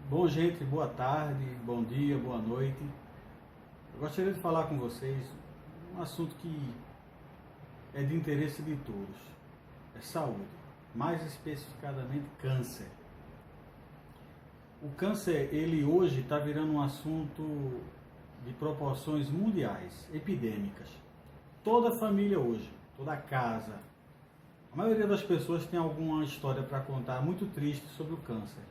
Bom, gente, boa tarde, bom dia, boa noite. Eu gostaria de falar com vocês um assunto que é de interesse de todos. É saúde, mais especificadamente câncer. O câncer, ele hoje está virando um assunto de proporções mundiais, epidêmicas. Toda família hoje, toda casa, a maioria das pessoas tem alguma história para contar muito triste sobre o câncer.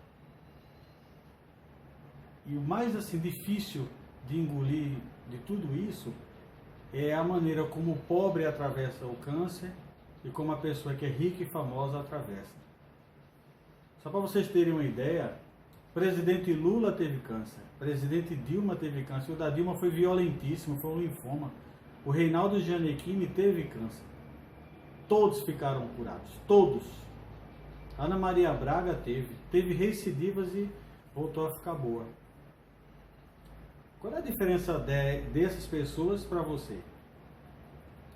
E o mais difícil de engolir de tudo isso é a maneira como o pobre atravessa o câncer e como a pessoa que é rica e famosa atravessa. Só para vocês terem uma ideia, presidente Lula teve câncer, presidente Dilma teve câncer, o da Dilma foi violentíssimo, foi um linfoma. O Reinaldo Gianecchini teve câncer. Todos ficaram curados, todos. Ana Maria Braga teve recidivas e voltou a ficar boa. Qual é a diferença dessas pessoas para você?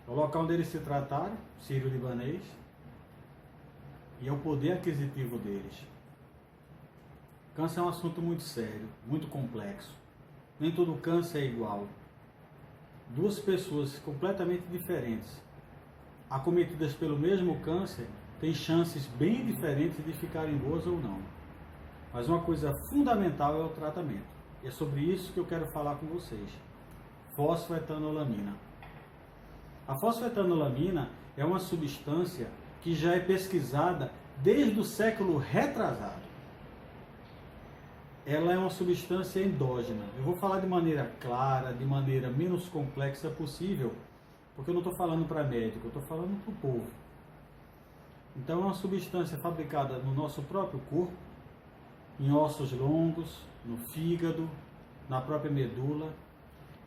O local onde eles se trataram, sírio-libanês, e é o poder aquisitivo deles. Câncer é um assunto muito sério, muito complexo. Nem todo câncer é igual. Duas pessoas completamente diferentes, acometidas pelo mesmo câncer, têm chances bem diferentes de ficarem boas ou não. Mas uma coisa fundamental é o tratamento. E é sobre isso que eu quero falar com vocês. Fosfoetanolamina. A fosfoetanolamina é uma substância que já é pesquisada desde o século retrasado. Ela é uma substância endógena. Eu vou falar de maneira clara, de maneira menos complexa possível, porque eu não estou falando para médico, eu estou falando para o povo. Então é uma substância fabricada no nosso próprio corpo, em ossos longos, no fígado, na própria medula.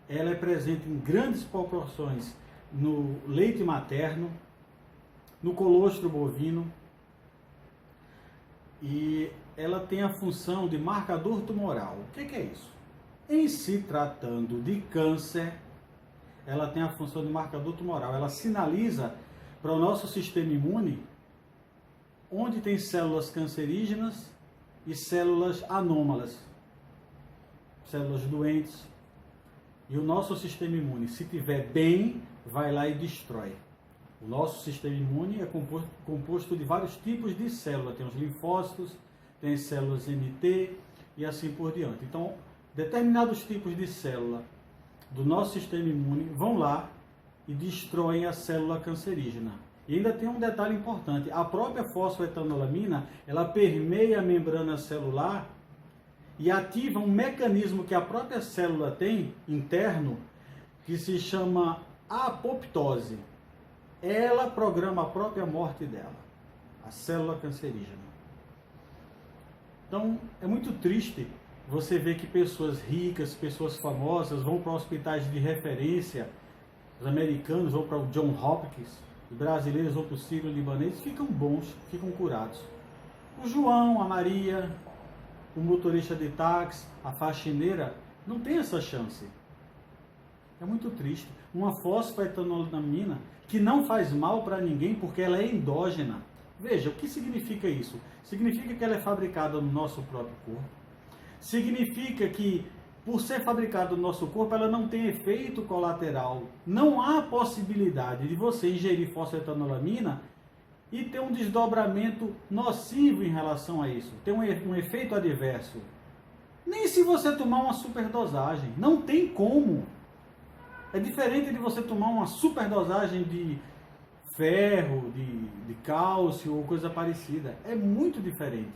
Ela é presente em grandes proporções no leite materno, no colostro bovino, e ela tem a função de marcador tumoral. O que é isso? Em se tratando de câncer, ela tem a função de marcador tumoral. Ela sinaliza para o nosso sistema imune onde tem células cancerígenas e células anômalas, células doentes. E o nosso sistema imune, se estiver bem, vai lá e destrói. O nosso sistema imune é composto de vários tipos de células. Tem os linfócitos, tem as células NT e assim por diante. Então, determinados tipos de célula do nosso sistema imune vão lá e destroem a célula cancerígena. E ainda tem um detalhe importante, a própria fosfoetanolamina, ela permeia a membrana celular e ativa um mecanismo que a própria célula tem, interno, que se chama apoptose. Ela programa a própria morte dela, a célula cancerígena. Então, é muito triste você ver que pessoas ricas, pessoas famosas vão para hospitais de referência, os americanos vão para o John Hopkins, os brasileiros vão para o sírio-libanês, ficam bons, ficam curados. O João, a Maria, o motorista de táxi, a faxineira, não tem essa chance. É muito triste. Uma fosfoetanolamina que não faz mal para ninguém porque ela é endógena. Veja, o que significa isso? Significa que ela é fabricada no nosso próprio corpo. Significa que, por ser fabricada no nosso corpo, ela não tem efeito colateral. Não há possibilidade de você ingerir fosfoetanolamina e ter um desdobramento nocivo em relação a isso. Ter um efeito adverso. Nem se você tomar uma superdosagem. Não tem como. É diferente de você tomar uma superdosagem de ferro, de cálcio ou coisa parecida. É muito diferente.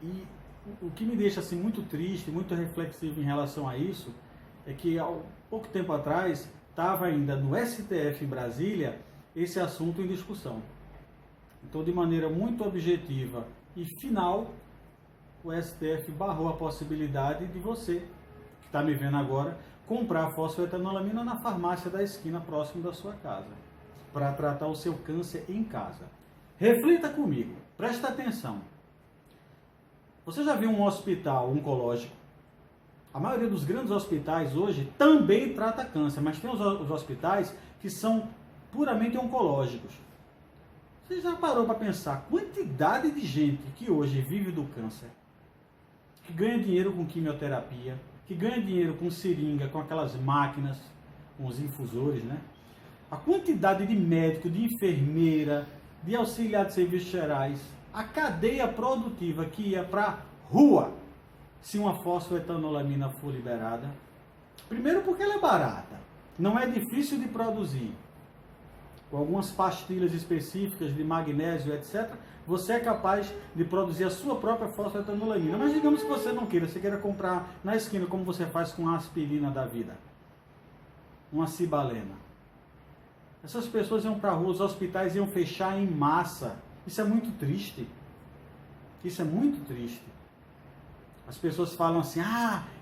E o que me deixa assim muito triste, muito reflexivo em relação a isso, é que há pouco tempo atrás estava ainda no STF em Brasília esse assunto em discussão. Então, de maneira muito objetiva e final, o STF barrou a possibilidade de você, que está me vendo agora, comprar fosfoetanolamina na farmácia da esquina próximo da sua casa, para tratar o seu câncer em casa. Reflita comigo, presta atenção. Você já viu um hospital oncológico? A maioria dos grandes hospitais hoje também trata câncer, mas tem os hospitais que são puramente oncológicos. Você já parou para pensar a quantidade de gente que hoje vive do câncer, que ganha dinheiro com quimioterapia, que ganha dinheiro com seringa, com aquelas máquinas, com os infusores, né? A quantidade de médico, de enfermeira, de auxiliar de serviços gerais, a cadeia produtiva que ia para a rua se uma fosfoetanolamina for liberada. Primeiro porque ela é barata, não é difícil de produzir. Com algumas pastilhas específicas de magnésio, etc., você é capaz de produzir a sua própria fosfoetanolamina. Mas digamos que você não queira, você queira comprar na esquina, como você faz com a aspirina da vida, uma cibalena. Essas pessoas iam para a rua, os hospitais iam fechar em massa. Isso é muito triste. Isso é muito triste. As pessoas falam assim,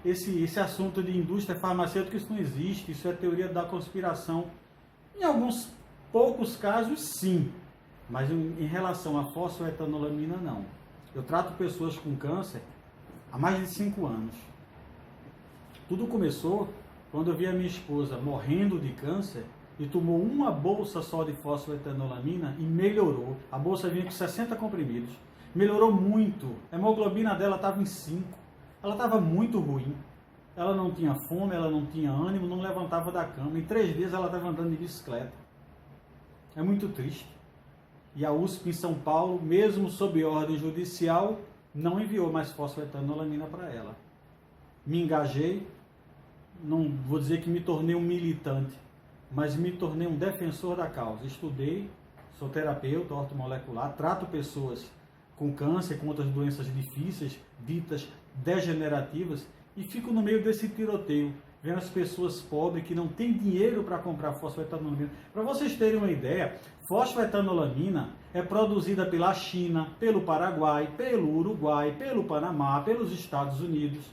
esse assunto de indústria farmacêutica, isso não existe, isso é teoria da conspiração. Em alguns poucos casos, sim. Mas em relação à fosfoetanolamina, não. Eu trato pessoas com câncer há mais de 5 anos. Tudo começou quando eu vi a minha esposa morrendo de câncer e tomou uma bolsa só de fosfoetanolamina e melhorou. A bolsa vinha com 60 comprimidos. Melhorou muito. A hemoglobina dela estava em 5. Ela estava muito ruim. Ela não tinha fome, ela não tinha ânimo, não levantava da cama. Em 3 dias ela estava andando de bicicleta. É muito triste. E a USP em São Paulo, mesmo sob ordem judicial, não enviou mais fosfoetanolamina para ela. Me engajei, não vou dizer que me tornei um militante, mas me tornei um defensor da causa. Estudei, sou terapeuta ortomolecular, trato pessoas com câncer, com outras doenças difíceis, ditas degenerativas, e fico no meio desse tiroteio, vendo as pessoas pobres que não têm dinheiro para comprar fosfoetanolamina. Para vocês terem uma ideia, fosfoetanolamina é produzida pela China, pelo Paraguai, pelo Uruguai, pelo Panamá, pelos Estados Unidos,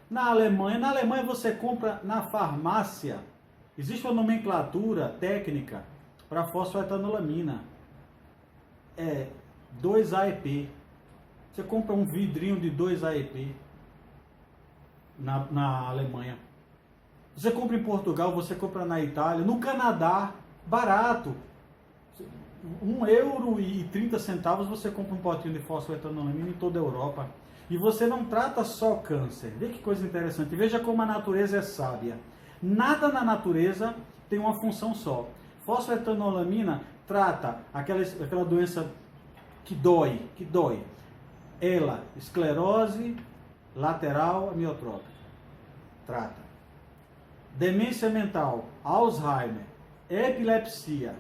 na Alemanha você compra na farmácia. Existe uma nomenclatura técnica para fosfoetanolamina. É 2-AEP. Você compra um vidrinho de 2-AEP na Alemanha. Você compra em Portugal, você compra na Itália, no Canadá, barato. €1,30 você compra um potinho de fosfoetanolamina em toda a Europa. E você não trata só câncer. Vê que coisa interessante. Veja como a natureza é sábia. Nada na natureza tem uma função só. Fosfoetanolamina trata aquela doença que dói. Ela, esclerose lateral amiotrófica. Trata. Demência mental, Alzheimer, epilepsia,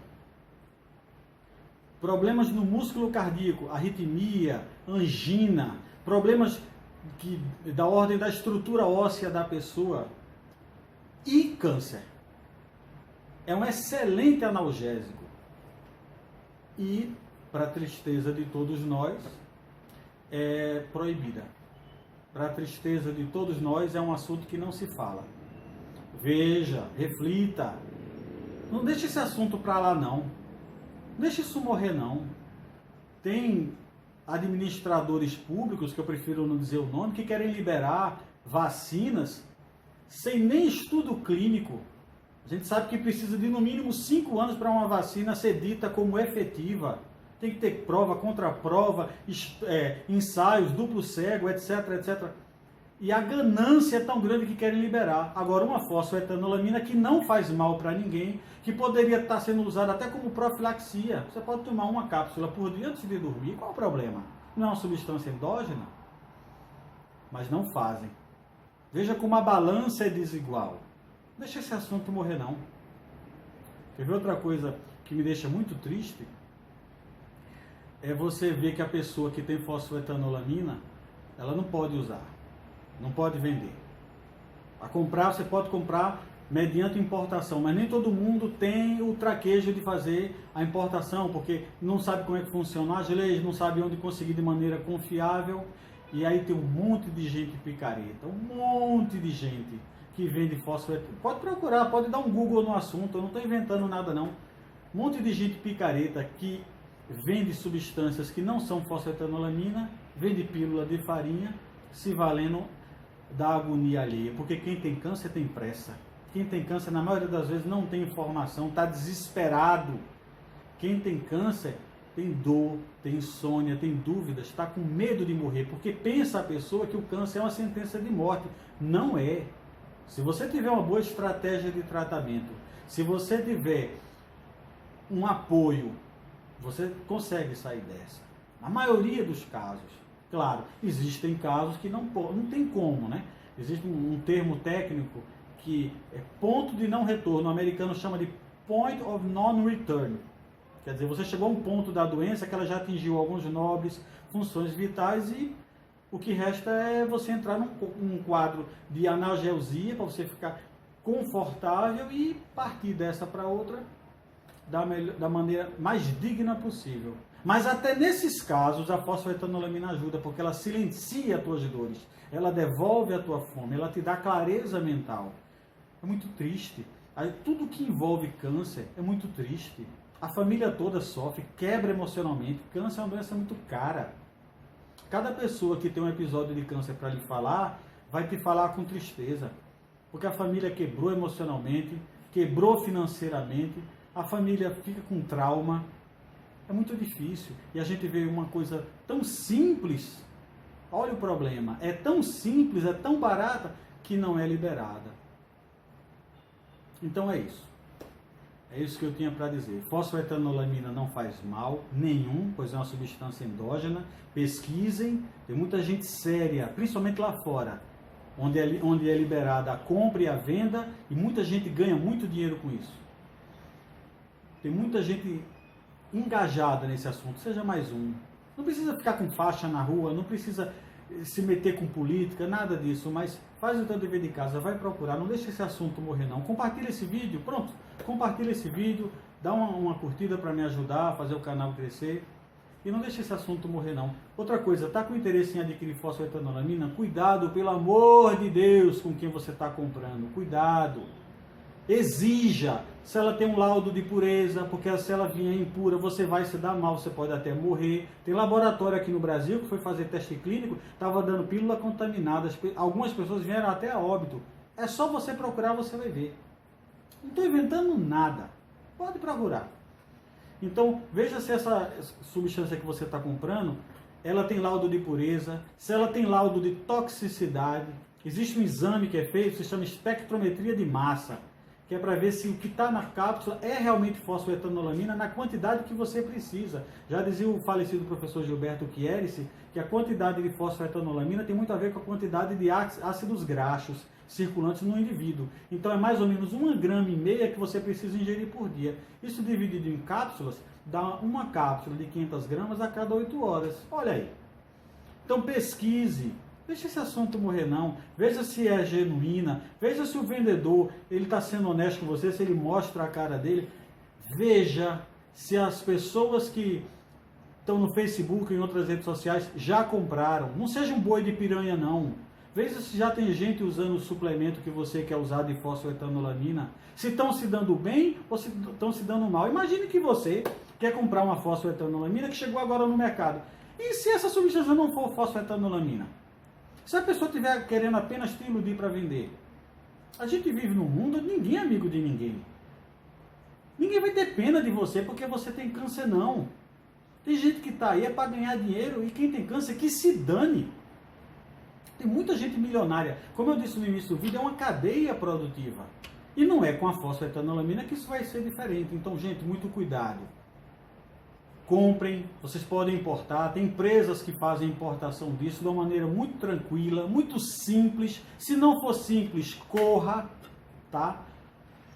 problemas no músculo cardíaco, arritmia, angina, problemas da ordem da estrutura óssea da pessoa e câncer. É um excelente analgésico. E, para tristeza de todos nós, é proibida. Para tristeza de todos nós, é um assunto que não se fala. Veja, reflita. Não deixe esse assunto para lá, não. Não deixe isso morrer, não. Tem administradores públicos, que eu prefiro não dizer o nome, que querem liberar vacinas sem nem estudo clínico. A gente sabe que precisa de no mínimo 5 anos para uma vacina ser dita como efetiva. Tem que ter prova, contraprova, ensaios, duplo cego, etc, etc. E a ganância é tão grande que querem liberar. Agora, uma fosfoetanolamina que não faz mal para ninguém, que poderia estar sendo usada até como profilaxia. Você pode tomar uma cápsula por dia antes de dormir. Qual o problema? Não é uma substância endógena? Mas não fazem. Veja como a balança é desigual. Não deixa esse assunto morrer, não. Quer ver outra coisa que me deixa muito triste? É você ver que a pessoa que tem fosfoetanolamina, ela não pode usar. Não pode vender. A comprar, você pode comprar mediante importação, mas nem todo mundo tem o traquejo de fazer a importação, porque não sabe como é que funciona as leis, não sabe onde conseguir de maneira confiável, e aí tem um monte de gente picareta, um monte de gente que vende fosfoetanolamina. Pode procurar, pode dar um Google no assunto, eu não estou inventando nada não. Um monte de gente picareta que vende substâncias que não são fosfoetanolamina, vende pílula de farinha, se valendo da agonia alheia, porque quem tem câncer tem pressa. Quem tem câncer, na maioria das vezes, não tem informação, está desesperado. Quem tem câncer tem dor, tem insônia, tem dúvidas, está com medo de morrer, porque pensa a pessoa que o câncer é uma sentença de morte. Não é. Se você tiver uma boa estratégia de tratamento, se você tiver um apoio, você consegue sair dessa. Na maioria dos casos. Claro, existem casos que não tem como, né? Existe um termo técnico que é ponto de não retorno. O americano chama de point of non-return. Quer dizer, você chegou a um ponto da doença que ela já atingiu alguns nobres, funções vitais e o que resta é você entrar num quadro de analgesia para você ficar confortável e partir dessa para outra da maneira mais digna possível. Mas até nesses casos a fosfetanolamina ajuda, porque ela silencia as tuas dores, ela devolve a tua fome, ela te dá clareza mental. É muito triste. Tudo que envolve câncer é muito triste. A família toda sofre, quebra emocionalmente. Câncer é uma doença muito cara. Cada pessoa que tem um episódio de câncer para lhe falar, vai te falar com tristeza. Porque a família quebrou emocionalmente, quebrou financeiramente, a família fica com trauma. É muito difícil. E a gente vê uma coisa tão simples. Olha o problema. É tão simples, é tão barata, que não é liberada. Então é isso. É isso que eu tinha para dizer. Fosfetanolamina não faz mal nenhum, pois é uma substância endógena. Pesquisem, tem muita gente séria, principalmente lá fora, onde é liberada a compra e a venda, e muita gente ganha muito dinheiro com isso. Tem muita gente engajada nesse assunto, seja mais um. Não precisa ficar com faixa na rua, não precisa se meter com política, nada disso, mas faz o teu dever de casa, vai procurar, não deixa esse assunto morrer não. Compartilha esse vídeo, pronto, compartilha esse vídeo, dá uma curtida para me ajudar a fazer o canal crescer e não deixa esse assunto morrer não. Outra coisa, tá com interesse em adquirir fosfetanolamina? Cuidado, pelo amor de Deus, com quem você está comprando, cuidado. Exija, se ela tem um laudo de pureza, porque se ela vier impura, você vai se dar mal, você pode até morrer. Tem laboratório aqui no Brasil que foi fazer teste clínico, estava dando pílula contaminada, algumas pessoas vieram até a óbito. É só você procurar, você vai ver. Não estou inventando nada, pode procurar. Então, veja se essa substância que você está comprando, ela tem laudo de pureza, se ela tem laudo de toxicidade. Existe um exame que é feito, se chama espectrometria de massa, que é para ver se o que está na cápsula é realmente fosfetanolamina na quantidade que você precisa. Já dizia o falecido professor Gilberto Chierici, que a quantidade de fosfetanolamina tem muito a ver com a quantidade de ácidos graxos circulantes no indivíduo. Então é mais ou menos 1,5 gramas que você precisa ingerir por dia. Isso dividido em cápsulas, dá uma cápsula de 500 gramas a cada 8 horas. Olha aí. Então pesquise. Deixa esse assunto morrer não, veja se é genuína, veja se o vendedor está sendo honesto com você, se ele mostra a cara dele, veja se as pessoas que estão no Facebook e em outras redes sociais já compraram, não seja um boi de piranha não, veja se já tem gente usando o suplemento que você quer usar de fosfetanolamina, se estão se dando bem ou se estão se dando mal. Imagine que você quer comprar uma fosfetanolamina que chegou agora no mercado, e se essa substância não for fosfetanolamina? Se a pessoa estiver querendo apenas te iludir para vender, a gente vive num mundo onde ninguém é amigo de ninguém. Ninguém vai ter pena de você porque você tem câncer, não. Tem gente que está aí para ganhar dinheiro e quem tem câncer que se dane. Tem muita gente milionária. Como eu disse no início do vídeo, é uma cadeia produtiva. E não é com a fosfetanolamina que isso vai ser diferente. Então, gente, muito cuidado. Comprem, vocês podem importar, tem empresas que fazem importação disso de uma maneira muito tranquila, muito simples. Se não for simples, corra, tá?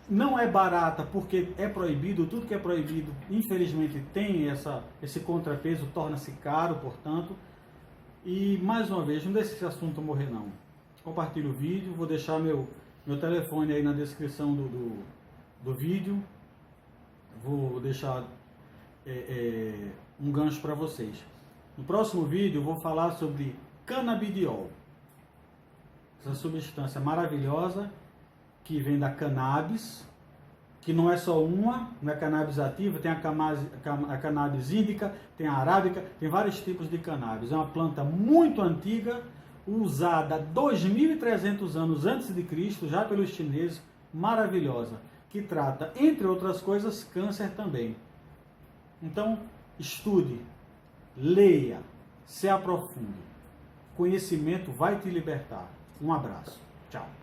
Não é barata porque é proibido, tudo que é proibido, infelizmente, tem esse contrapeso, torna-se caro, portanto. E, mais uma vez, não deixe esse assunto morrer não. Compartilhe o vídeo, vou deixar meu telefone aí na descrição do vídeo. Vou deixar um gancho para vocês. No próximo vídeo eu vou falar sobre canabidiol, essa substância maravilhosa que vem da cannabis, que não é só uma, não é cannabis ativa, tem a cannabis índica, tem a arábica, tem vários tipos de cannabis. É uma planta muito antiga, usada 2.300 anos antes de Cristo, já pelos chineses, maravilhosa, que trata, entre outras coisas, câncer também. Então, Estude, leia, se aprofunde. Conhecimento vai te libertar. Um abraço. Tchau.